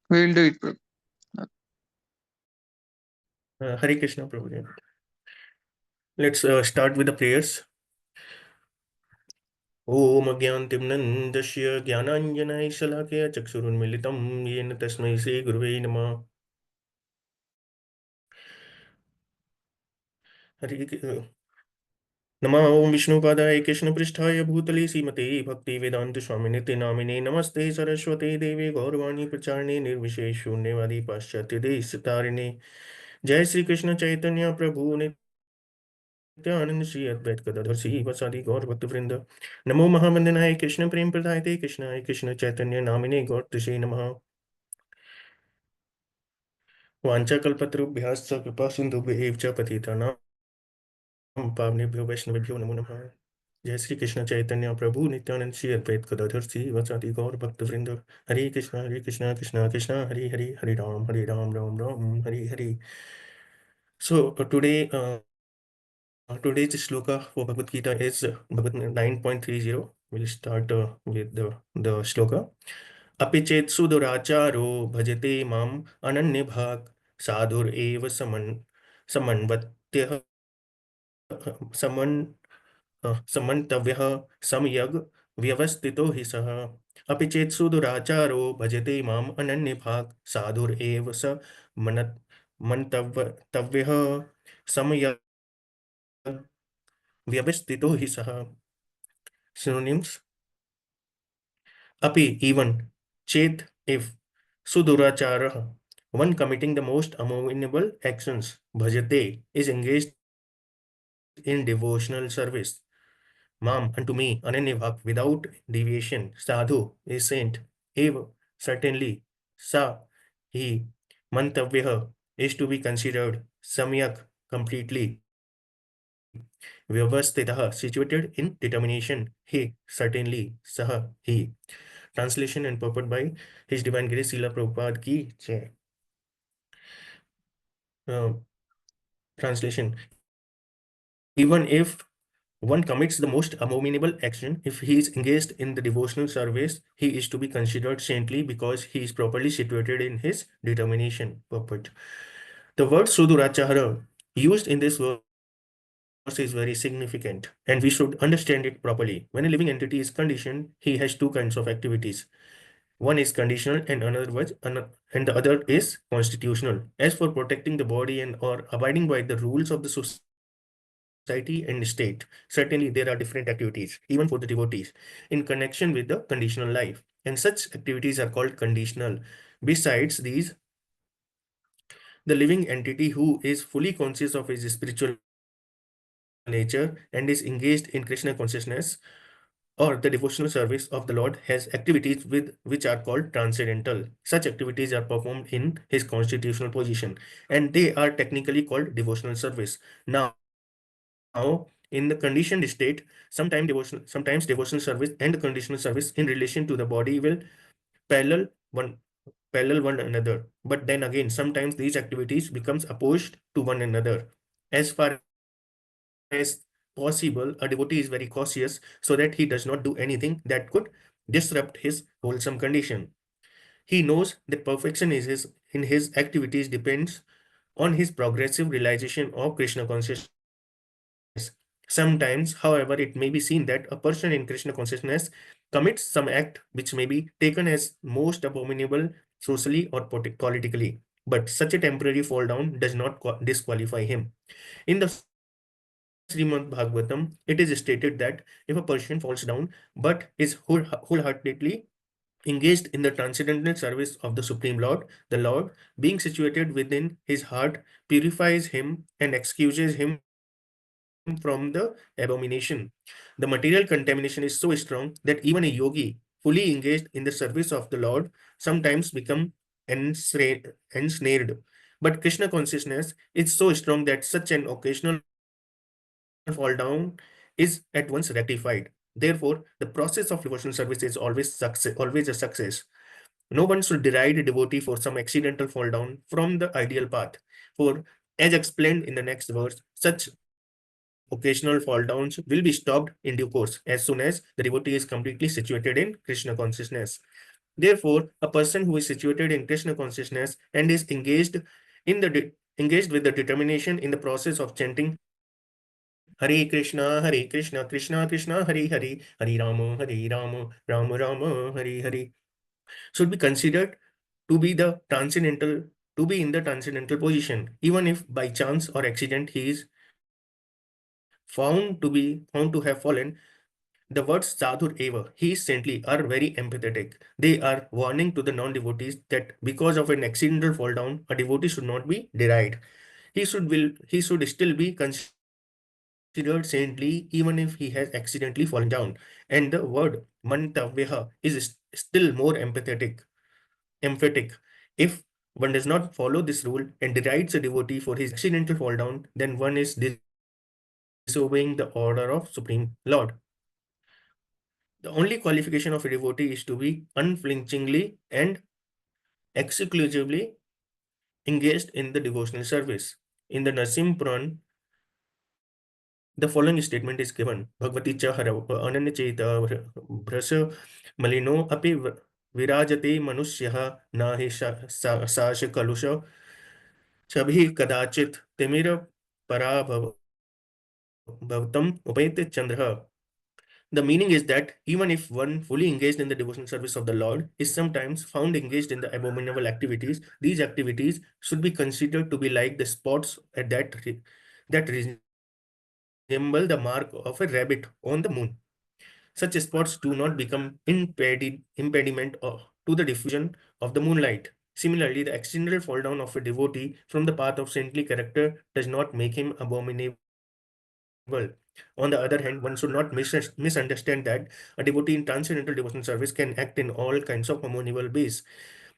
We'll do it, Prabhu. Hare Krishna, Prabhuji. Let's start with the prayers. Om Agyantimnandasya Jnananjanaya Shalakaya Chakshurunmilitam Yena Tasmai Sri Gurave Namah. नमः ओं विष्णुपादाय कृष्णपृष्ठाय भूतले श्रीमते भक्तिवेदान्त स्वामिनिते नामिने नमस्ते सरस्वते देवे गौरवाणी प्रचारिणे निर्विशेष शून्यवादी पाश्चात्य देशतारिणे जय श्री कृष्ण चैतन्य प्रभु नित्यानंद श्री अद्वैत गदाधर श्रीवासादि गौर भक्तवृंद। नमो महावंदनाय कृष्ण प्रेम प्रदायते कृष्णाय कृष्ण चैतन्य नामिने गौरतसे नमः। वाञ्छाकल्पतरुभ्यश्च कृपा सिन्धुभ्येव च पतितानां पावनेभ्यो वैष्णवेभ्यो नमो नमः। जय श्री कृष्ण चैतन्य प्रभु नित्यानंद श्री अद्वैत गदाधर श्रीवासादि गौर भक्तवृंद। हरे Krishna Krishna Krishna Hare Hare Hare Ram Ram Hare Hare. So today's shloka for Bhagavad Gita is Bhagavad 9.30. We'll start with the shloka. Api chet suduracharo bhajate mam ananya bhak sadhur eva samanvatyah saman samantavyah samyag vyavastito hi saha. Api chet suduracharo bhajate mam ananya bhak sadhur eva sa manat mantavyah samyag vyavastito hi saha. Synonyms: api, even; chet, if; suduracharah, one committing the most abominable actions; bhajate, is engaged in devotional service; mam, unto me; ananyabhak, without deviation; sadhu, is saint; eva, certainly; sa, he; mantavyah, is to be considered; samyak, completely; vyavastitah, situated in determination; he, certainly; saha, he. Translation and purport by His Divine Grace Srila Prabhupada ki jai. Translation: even if one commits the most abominable action, if he is engaged in the devotional service, he is to be considered saintly because he is properly situated in his determination. Purport: the word Sudurachara used in this verse is very significant, and we should understand it properly. When a living entity is conditioned, he has two kinds of activities. One is conditional and and the other is constitutional. As for protecting the body and or abiding by the rules of the society and state, certainly there are different activities, even for the devotees, in connection with the conditional life. And such activities are called conditional. Besides these, the living entity who is fully conscious of his spiritual nature and is engaged in Krishna consciousness or the devotional service of the Lord has activities with which are called transcendental. Such activities are performed in his constitutional position, and they are technically called devotional service. Now, in the conditioned state, sometimes devotional service and the conditional service in relation to the body will parallel one parallel one another. But then again, sometimes these activities becomes opposed to one another. As far as possible, a devotee is very cautious so that he does not do anything that could disrupt his wholesome condition. He knows that perfection in his activities depends on his progressive realization of Krishna consciousness. Sometimes, however, it may be seen that a person in Krishna consciousness commits some act which may be taken as most abominable socially or politically, but such a temporary fall down does not disqualify him. In the Srimad Bhagavatam, it is stated that if a person falls down but is wholeheartedly engaged in the transcendental service of the Supreme Lord, the Lord, being situated within his heart, purifies him and excuses him from the abomination. The material contamination is so strong that even a yogi, fully engaged in the service of the Lord, sometimes become ensnared. But Krishna consciousness is so strong that such an occasional fall down is at once rectified. Therefore, the process of devotional service is always a success. No one should deride a devotee for some accidental fall down from the ideal path. For, as explained in the next verse, such occasional fall downs will be stopped in due course as soon as the devotee is completely situated in Krishna consciousness. Therefore, a person who is situated in Krishna consciousness and is engaged with the determination in the process of chanting Hare Krishna, Krishna Krishna, Hare Hare, Hare Rama, Rama Rama, Hare Hare, should be considered to be the transcendental, to be in the transcendental position, even if by chance or accident he is found to have fallen. The words sadhur eva, he is saintly, are very empathetic. They are warning to the non-devotees that because of an accidental fall down, a devotee should not be derided. He should still be considered saintly even if he has accidentally fallen down. And the word mantavyaha is still more emphatic. If one does not follow this rule and derides a devotee for his accidental fall down, then one is disobeying the order of Supreme Lord. The only qualification of a devotee is to be unflinchingly and exclusively engaged in the devotional service. In the Nasim Puran, the following statement is given. Bhagavati cha ananya cheta brasa malino api virajate manushyaha nahi sasha kalusha sabhi kadachit timira parabhavam upayate chandra. The meaning is that even if one fully engaged in the devotional service of the Lord is sometimes found engaged in the abominable activities, these activities should be considered to be like the spots that resemble the mark of a rabbit on the moon. Such spots do not become impediment to the diffusion of the moonlight. Similarly, the accidental fall down of a devotee from the path of saintly character does not make him abominable. On the other hand, one should not misunderstand that a devotee in transcendental devotional service can act in all kinds of abominable ways.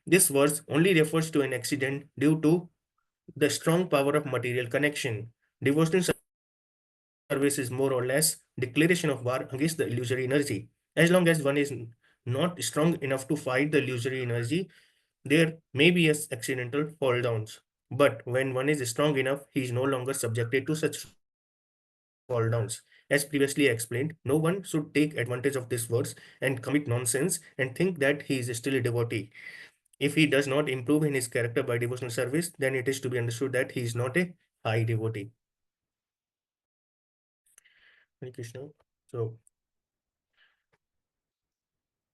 This verse only refers to an accident due to the strong power of material connection. Devotional service is more or less declaration of war against the illusory energy. As long as one is not strong enough to fight the illusory energy, there may be accidental fall downs. But when one is strong enough, he is no longer subjected to such fall downs. As previously explained, no one should take advantage of this verse and commit nonsense and think that he is still a devotee. If he does not improve in his character by devotional service, then it is to be understood that he is not a high devotee. Hare Krishna. So,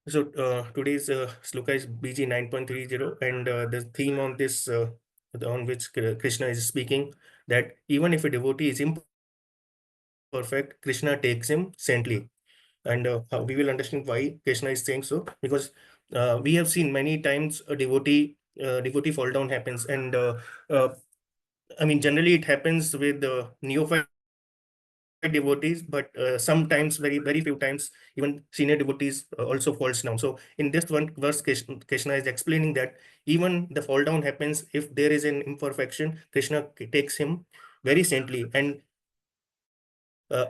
today's sloka is BG 9.30, and the theme on this, on which Krishna is speaking, that even if a devotee is imperfect, Krishna takes him saintly. And we will understand why Krishna is saying so, because we have seen many times a devotee fall down happens, and uh, I mean, generally it happens with neophyte devotees, but sometimes, very few times, even senior devotees also falls down. So in this one verse, Krishna is explaining that even the fall down happens if there is an imperfection. Krishna takes him very saintly, and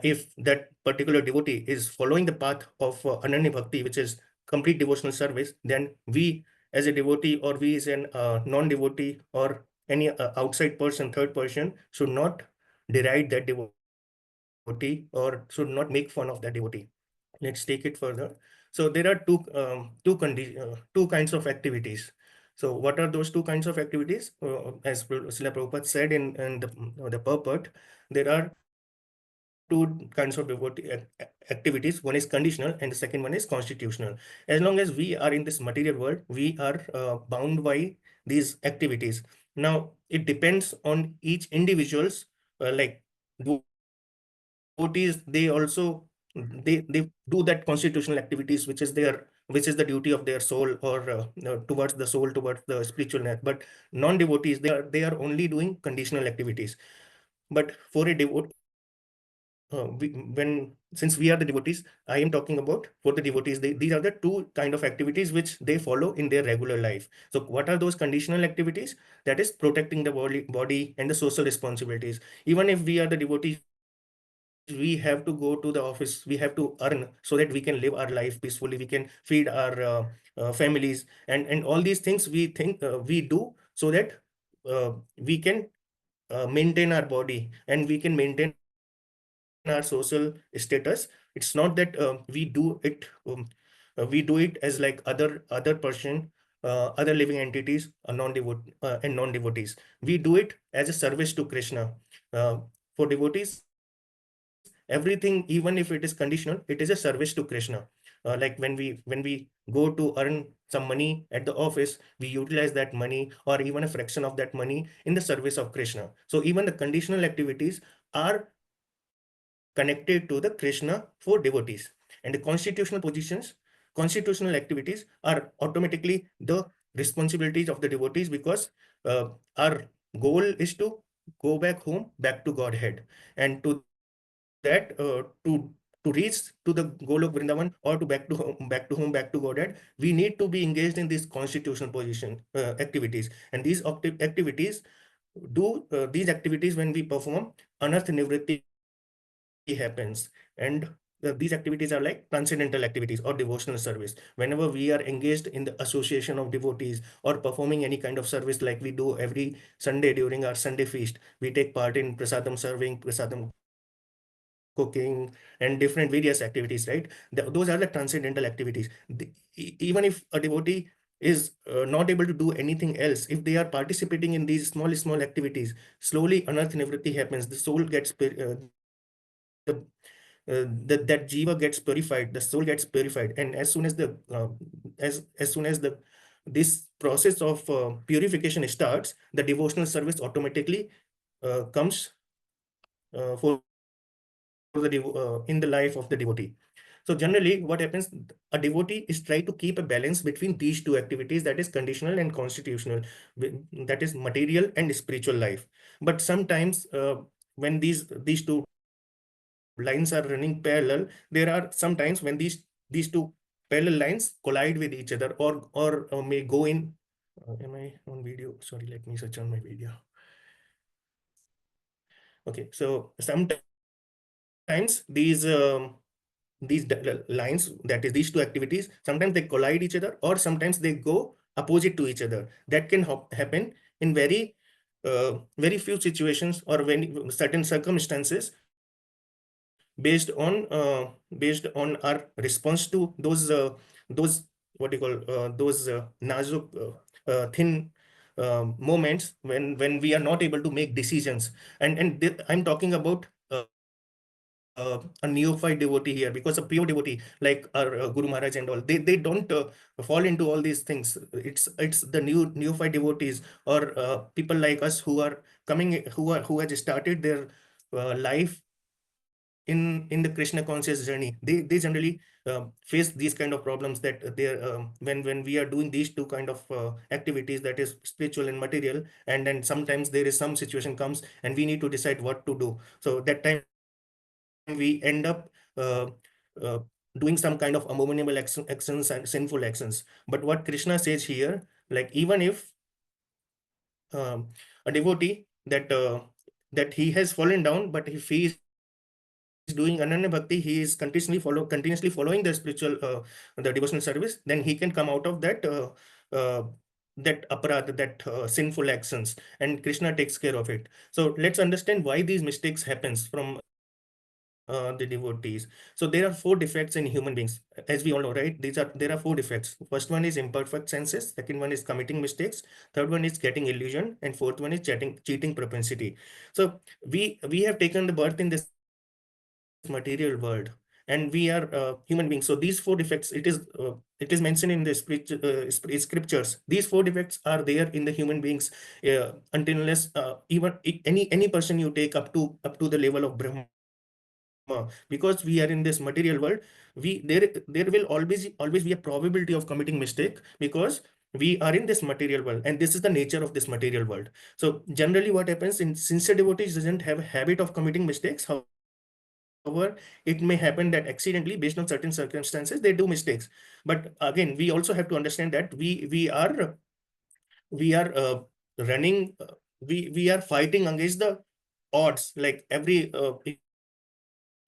if that particular devotee is following the path of Ananya Bhakti, which is complete devotional service, then we as a devotee, or we as an non-devotee, or any outside person, third person, should not deride that devotee or should not make fun of that devotee. Let's take it further. So there are two kinds of activities. So what are those two kinds of activities? As Srila Prabhupada said in the purport, there are two kinds of devotee activities. One is conditional and the second one is constitutional. As long as we are in this material world, we are bound by these activities. Now it depends on each individual's, like devotees, they do that constitutional activities, which is the duty of their soul, or towards the soul, towards the spiritualness. But non-devotees, they are only doing conditional activities. But for a devote, since we are the devotees, I am talking about for the devotees. These are the two kind of activities which they follow in their regular life. So what are those conditional activities? That is protecting the body and the social responsibilities. Even if we are the devotees, we have to go to the office, we have to earn so that we can live our life peacefully, we can feed our families, and all these things we think we do so that we can maintain our body and we can maintain our social status. It's not that we do it we do it as like other person, other living entities, and non-devotees. We do it as a service to Krishna. For devotees, everything, even if it is conditional, it is a service to Krishna. Like when we go to earn some money at the office, we utilize that money or even a fraction of that money in the service of Krishna. So even the conditional activities are connected to the Krishna for devotees. And the constitutional activities are automatically the responsibilities of the devotees, because our goal is to go back home, back to Godhead. And to that, to reach to the Golok Vrindavan, or to back to home, back to Godhead, we need to be engaged in these constitutional position activities. And these activities, when we perform, anarth nivritti happens. And these activities are like transcendental activities or devotional service. Whenever we are engaged in the association of devotees or performing any kind of service, like we do every Sunday during our Sunday feast, we take part in prasadam serving, prasadam cooking, and different various activities, right? Those are the transcendental activities. Even if a devotee is not able to do anything else, if they are participating in these small activities, slowly anarth nivritti happens. The soul gets that jiva gets purified, the soul gets purified. And as soon as this process of purification starts, the devotional service automatically comes in the life of the devotee. So generally what happens, a devotee is trying to keep a balance between these two activities, that is conditional and constitutional, that is material and spiritual life. But sometimes when these two lines are running parallel, there are sometimes when these two parallel lines collide with each other, or may go in. Am I on video? Sorry, let me search on my video. Okay, so sometimes these lines, that is these two activities, sometimes they collide each other, or sometimes they go opposite to each other. That can happen in very few situations, or when certain circumstances, based on our response to those what do you call those nazuk thin moments, when we are not able to make decisions. I'm talking about a neophyte devotee here, because a pure devotee like our Guru Maharaj and all, they don't fall into all these things. It's the neophyte devotees, or people like us who are coming, who has started their life in the Krishna conscious journey. They generally face these kind of problems, that they're when we are doing these two kind of activities, that is spiritual and material, and then sometimes there is some situation comes and we need to decide what to do. So that time we end up uh, doing some kind of abominable actions and sinful actions. But what Krishna says here, like even if a devotee that he has fallen down, but if he is doing Ananya Bhakti, he is continuously following the spiritual the devotional service, then he can come out of uh, that aparadha, that sinful actions, and Krishna takes care of it. So let's understand why these mistakes happens from the devotees. So there are 4 defects in human beings, as we all know, right? There are 4 defects. First one is imperfect senses, second one is committing mistakes, third one is getting illusion, and fourth one is cheating propensity. So we have taken the birth in this material world, and we are human beings. So these 4 defects, it is mentioned in the scriptures. These 4 defects are there in the human beings, until unless even any person you take up to the level of Brahma, because we are in this material world, there will always be a probability of committing mistake, because we are in this material world, and this is the nature of this material world. So generally what happens, in sincere devotees doesn't have a habit of committing mistakes. However, it may happen that accidentally, based on certain circumstances, they do mistakes. But again, we also have to understand that we are running we are fighting against the odds. Like if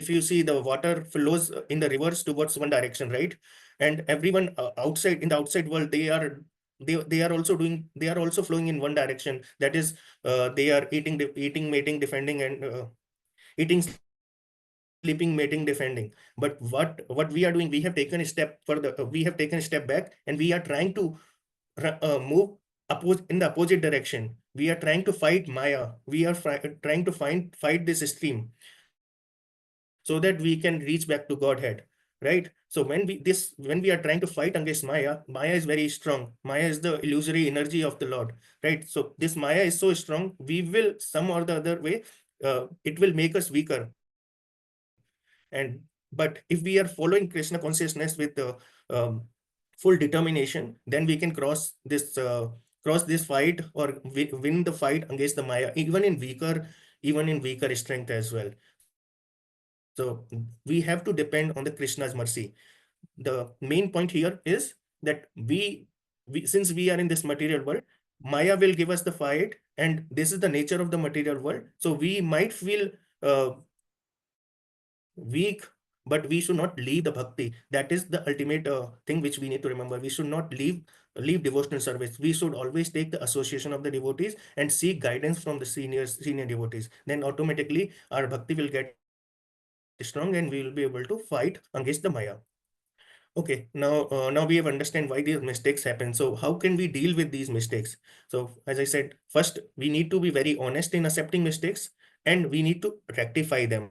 you see, the water flows in the rivers towards one direction, right? And everyone outside, in the outside world, they are also flowing in one direction. That is, they are eating, mating, defending, and eating, sleeping, sleeping, mating, defending. But what we are doing, we have taken a step further. We have taken a step back, and we are trying to move in the opposite direction. We are trying to fight Maya. We are trying to fight this stream, so that we can reach back to Godhead, right? So when we are trying to fight against Maya, Maya is very strong. Maya is the illusory energy of the Lord, right? So this Maya is so strong, we will some or the other way, it will make us weaker. And but if we are following Krishna consciousness with full determination, then we can cross this fight, or win the fight against the Maya, even in weaker strength as well. So we have to depend on the Krishna's mercy. The main point here is that since we are in this material world, Maya will give us the fight, and this is the nature of the material world. So we might feel weak, but we should not leave the bhakti. That is the ultimate thing which we need to remember. We should not leave devotional service. We should always take the association of the devotees and seek guidance from the senior devotees. Then automatically our bhakti will get strong, and we will be able to fight against the Maya. Okay, now we have understand why these mistakes happen. So how can we deal with these mistakes? So as I said, first we need to be very honest in accepting mistakes, and we need to rectify them.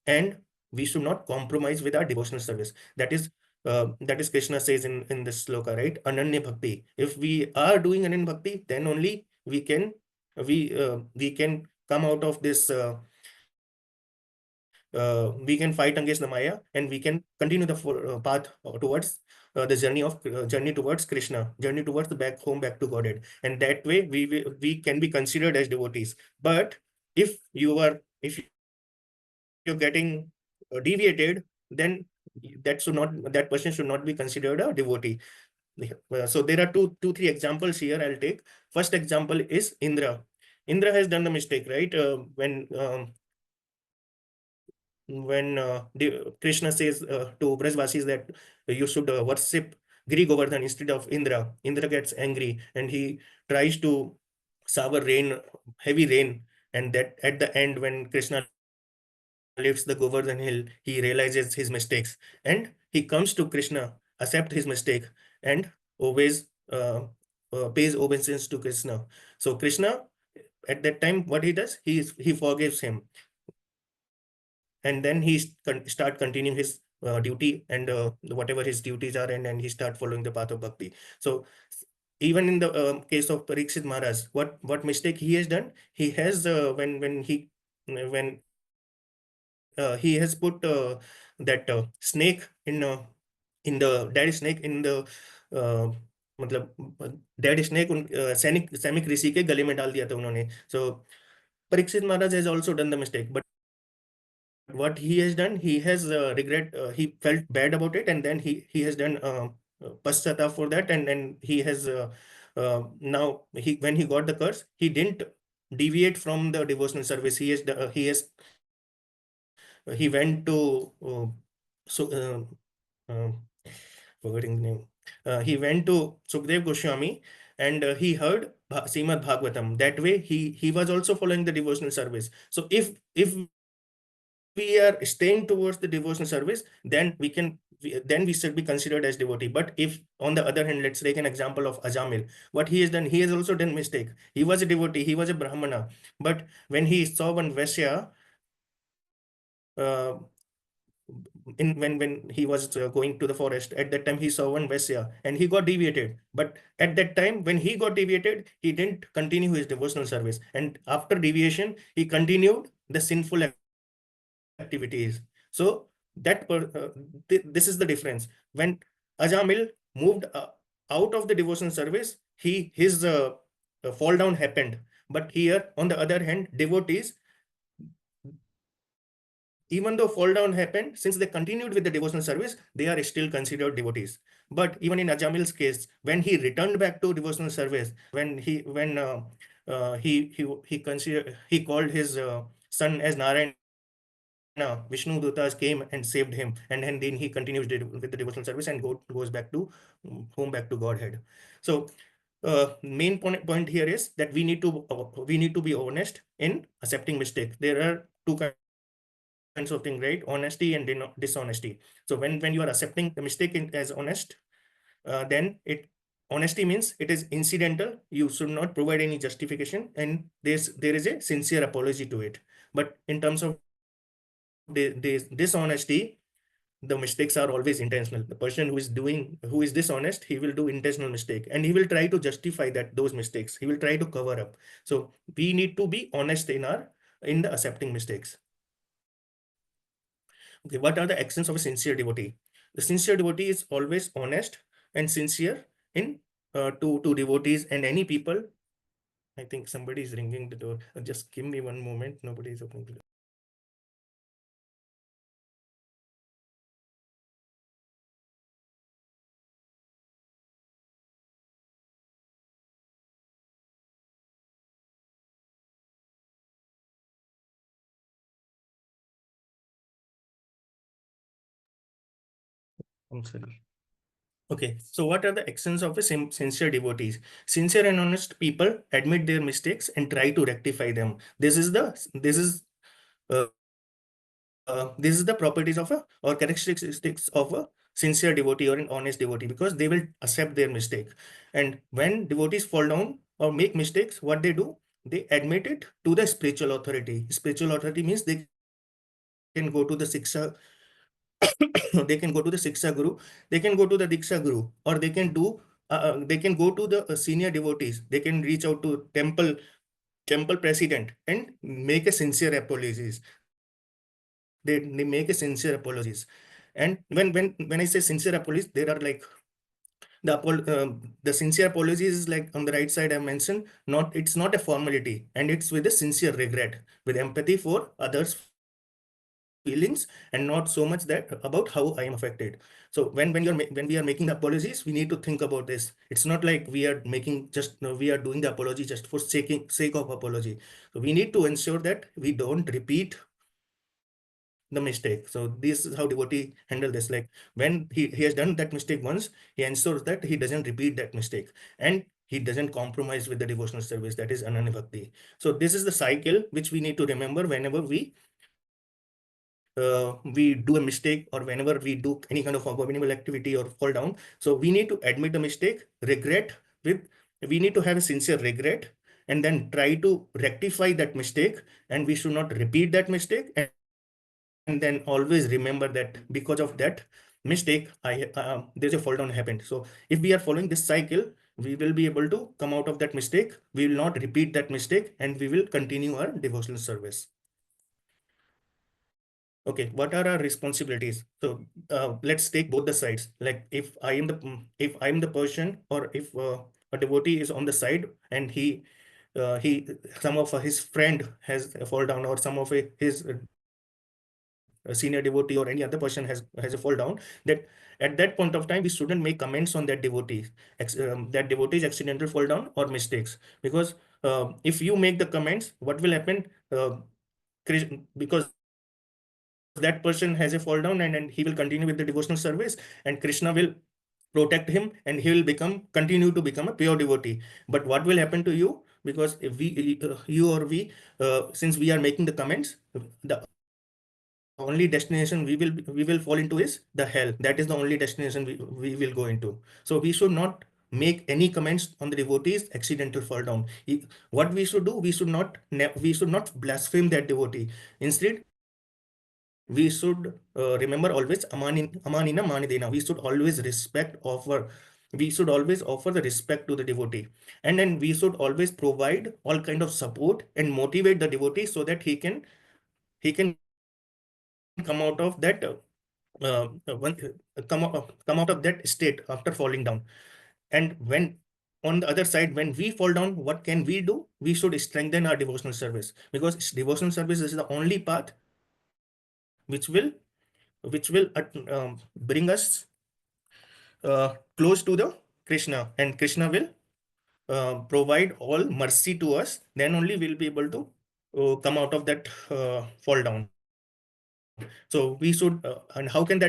And we should not compromise with our devotional service. That is Krishna says in this sloka, right? Ananya bhakti. If we are doing ananya bhakti, then only we can come out of this. We can fight against the Maya, and we can continue the path towards the journey towards Krishna, journey towards the back to Godhead, and that way we can be considered as devotees. But if you're getting deviated, then that person should not be considered a devotee. So there are two three examples here I'll take. First example is Indra. Indra has done the mistake, right? When Krishna says to Brajvasis that you should worship Giri Govardhan instead of Indra. Indra gets angry, and he tries to shower heavy rain. And that at the end, when Krishna lifts the Govardhan hill, he realizes his mistakes, and he comes to Krishna, accept his mistake, and obeys pays obeisance to Krishna. So Krishna, at that time, what he does, he forgives him, and then start continuing his duty, and whatever his duties are, and then he start following the path of bhakti. So even in the case of Parikshit Maharaj, what mistake he has done, he has when he has put that snake in the daddy snake in the मतलब daddy snake उन सैनिक ऋषि के गले में डाल दिया था उन्होंने. So Parikshit Maharaj has also done the mistake, but what he has done, he has he felt bad about it, and then he has done paschata for that, and then he has now when he got the curse, he didn't deviate from the devotional service. He went to so forgetting the name. He went to Sukdev Goswami, and he heard Srimad Bhagavatam. That way, he was also following the devotional service. So if we are staying towards the devotional service, then we should be considered as devotee. But if on the other hand, let's take an example of Ajamil, what he has done, he has also done mistake. He was a devotee, he was a Brahmana, but when he saw one Vaishya, when he was going to the forest, at that time he saw one Vaisya, and he got deviated. But at that time when he got deviated, he didn't continue his devotional service, and after deviation he continued the sinful activities. So this is the difference. When Ajamil moved out of the devotional service, his fall down happened. But here on the other hand, devotees, even though fall down happened, since they continued with the devotional service, they are still considered devotees. But even in Ajamil's case, when he returned back to devotional service, he called his son as Narayana, Vishnu Dutas came and saved him, and then he continues with the devotional service and goes back to home, back to Godhead. So main point here is that we need to be honest in accepting mistake. There are two kinds of mistakes. One is kinds of thing, right? Honesty and dishonesty. So when you are accepting the mistake as honest, then honesty means it is incidental. You should not provide any justification, and there is a sincere apology to it. But in terms of dishonesty, the mistakes are always intentional. The person who is dishonest, he will do intentional mistake, and he will try to justify that those mistakes. He will try to cover up. So we need to be honest in the accepting mistakes. Okay, what are the actions of a sincere devotee? The sincere devotee is always honest and sincere in to devotees and any people. I think somebody is ringing the door. Just give me one moment. Nobody is opening the door. I'm sorry. Okay, so what are the actions of a sincere devotees? Sincere and honest people admit their mistakes and try to rectify them. This is the properties of a or characteristics of a sincere devotee or an honest devotee, because they will accept their mistake. And when devotees fall down or make mistakes, what they do, they admit it to the spiritual authority. Spiritual authority means they can go to the Siksha they can go to the Siksha Guru, they can go to the Diksha Guru, or they can go to the senior devotees. They can reach out to temple president and make a sincere apologies. They make a sincere apologies. And when I say sincere apologies, there are like the sincere apologies is like on the right side I mentioned, not it's not a formality, and it's with a sincere regret, with empathy for others feelings, and not so much that about how I am affected. So when we are making the apologies, we need to think about this. It's not like we are making just no, we are doing the apology just for sake of apology. So we need to ensure that we don't repeat the mistake. So this is how devotee handle this. Like when he has done that mistake once, he ensures that he doesn't repeat that mistake, and he doesn't compromise with the devotional service. That is Ananya Bhakti. So this is the cycle which we need to remember whenever we do a mistake, or whenever we do any kind of abominable activity or fall down. So we need to admit the mistake, we need to have a sincere regret, and then try to rectify that mistake, and we should not repeat that mistake. And then always remember that because of that mistake, there's a fall down happened. So if we are following this cycle, we will be able to come out of that mistake. We will not repeat that mistake, and we will continue our devotional service. Okay, what are our responsibilities? So let's take both the sides. Like if I'm the person, or if a devotee is on the side, and he some of his friend has a fall down, or some of his a senior devotee or any other person has a fall down, that at that point of time we shouldn't make comments on that devotee's accidental fall down or mistakes, because if you make the comments, what will happen, because that person has a fall down, and he will continue with the devotional service, and Krishna will protect him, and he will continue to become a pure devotee. But what will happen to you, because if you or we, since we are making the comments, the only destination we will fall into is the hell. That is the only destination we will go into. So we should not make any comments on the devotee's accidental fall down. What we should do, we should not blaspheme that devotee. Instead, we should remember always amanina manidena. We should always offer the respect to the devotee, and then we should always provide all kind of support and motivate the devotee, so that he can come out of that come out of that state after falling down. And when on the other side, when we fall down, what can we do? We should strengthen our devotional service, because devotional service is the only path which will bring us close to the Krishna, and Krishna will provide all mercy to us. Then only we'll be able to come out of that fall down. So we should, and how can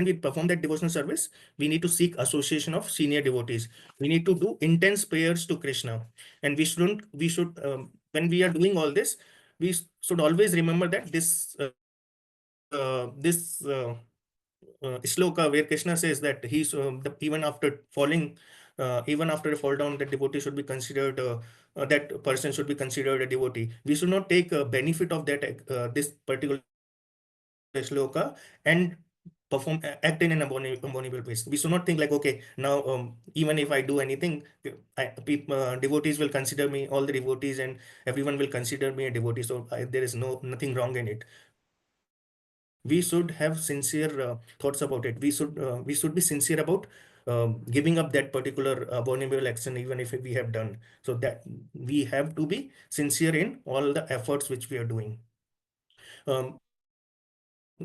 we perform that devotional service? We need to seek association of senior devotees. We need to do intense prayers to Krishna, and we should, when we are doing all this, we should always remember that shloka where Krishna says that even after falling, even after a fall down, that devotee should be considered, that person should be considered a devotee. We should not take benefit of that this particular shloka and act in an abominable ways. We should not think like, okay, now even if I do anything, devotees will consider me, all the devotees and everyone will consider me a devotee. So there is nothing wrong in it. We should have sincere thoughts about it. We should be sincere about giving up that particular abominable action, even if we have done. So that we have to be sincere in all the efforts which we are doing.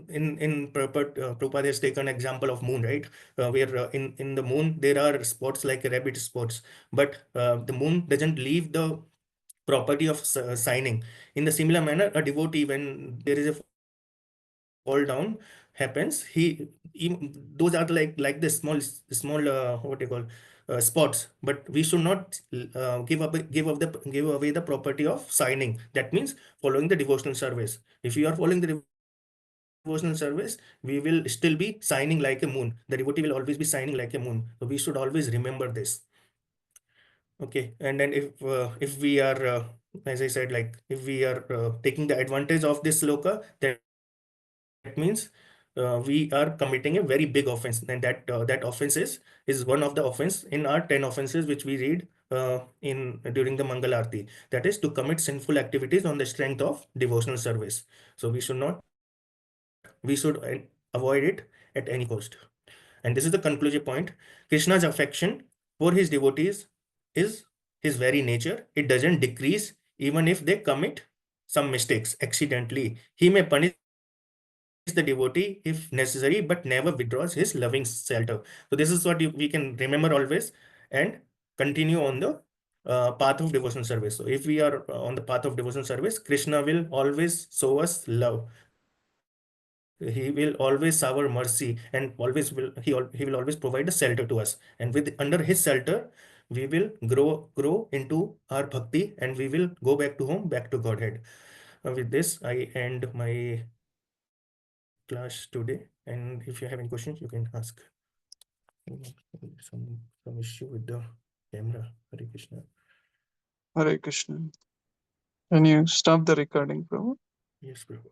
In Prabhupada has taken example of moon, right? Where in the moon there are spots like rabbit spots, but the moon doesn't leave the property of signing. In the similar manner, a devotee, when there is a fall down happens, those are like the small what you call spots, but we should not give away the property of signing. That means following the devotional service. If you are following the devotional service, we will still be signing like a moon. The devotee will always be signing like a moon. So we should always remember this. Okay, and then if we are as I said, like if we are taking the advantage of this sloka, that means we are committing a very big offense, and that offense is one of the offense in our 10 offenses which we read in during the Mangal Aarti. That is to commit sinful activities on the strength of devotional service. So we should avoid it at any cost. And this is the conclusive point. Krishna's affection for his devotees is his very nature. It doesn't decrease even if they commit some mistakes accidentally. He may punish the devotee if necessary, but never withdraws his loving shelter. So this is what we can remember always and continue on the path of devotional service. So if we are on the path of devotional service, Krishna will always show us love. He will always shower mercy, and he will always provide a shelter to us. And with under his shelter, we will grow into our bhakti, and we will go back to home, back to Godhead. With this, I end my class today. And if you have any questions, you can ask. Some issue with the camera. Hare Krishna. Hare Krishna. Can you stop the recording, Prabhu? Yes, Prabhu.